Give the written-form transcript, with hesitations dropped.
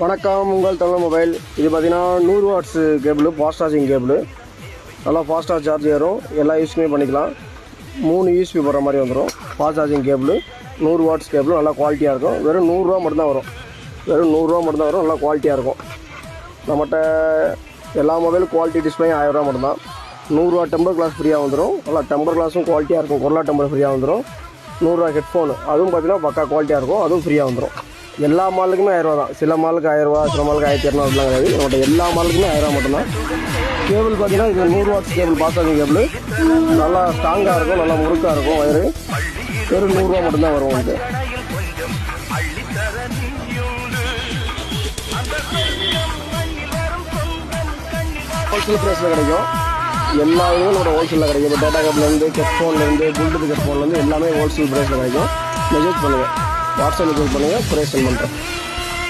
வணக்கம், உங்கள் தமிழ் மொபைல். இது பார்த்தீங்கன்னா 100 watts cable, fast charging cable. நல்லா ஃபாஸ்ட்டாக சார்ஜ் ஏறும், எல்லா யூஸ்க்குமே பண்ணிக்கலாம். 3 யூஎஸ்பி போடுற மாதிரி வந்துடும். Fast charging cable 100 watts cable, நல்லா குவாலிட்டியாக இருக்கும். வெறும் 100 ரூபா மட்டும்தான் வரும். வெறும் 100 ரூபா மட்டும்தான் வரும். நல்லா குவாலிட்டியாக இருக்கும். நம்மகிட்ட எல்லா மொபைலும் குவாலிட்டி டிஸ்பிளே 1000 ரூபா மட்டும்தான். 100 ரூபா டெம்பர் கிளாஸ் ஃப்ரீயாக வந்துடும். நல்லா டெம்பர் கிளாஸும் குவாலிட்டியாக இருக்கும். கொரோனா டெம்பர் ஃப்ரீயாக வந்துடும். 100 ரூபா ஹெட்ஃபோனு, அதுவும் பார்த்தீங்கன்னா பக்கா குவாலிட்டியாக இருக்கும். அதுவும் ஃப்ரீயாக வந்துடும். எல்லா மாலுக்குமே 1000 ரூபா தான். சில மாலுக்கு 1000 ரூபா, சில மாலுக்கு 1200 அப்படிலாம் கிடையாது. நம்மகிட்ட எல்லா மாலுக்குமே 1000 ரூபா மட்டும்தான். கேபிள் பார்த்தீங்கன்னா இது 100 watts cable, fast charging cable. நல்லா ஸ்ட்ராங்காக இருக்கும், நல்லா முறுக்காக இருக்கும். வயரு வெறும் 100 ரூபா மட்டும்தான் வரும். வந்து ஹோல்சேல் ப்ரைஸில் கிடைக்கும். எல்லா இதுவும் நம்மளோட ஹோல்சேலில் கிடைக்கும். இப்போ டேட்டா கேப்லேருந்து, ஹெட்ஃபோன்லேருந்து, ப்ளூடூத் ஹெட்ஃபோன்லேருந்து எல்லாமே ஹோல்சேல் ப்ரைஸில் கிடைக்கும். மெசேஜ் பண்ணுங்கள், வாட்ஸ்அப் மெசேஜ் பண்ணுங்கள், ப்ரைஸ் சென்ட் பண்ணுறேன்.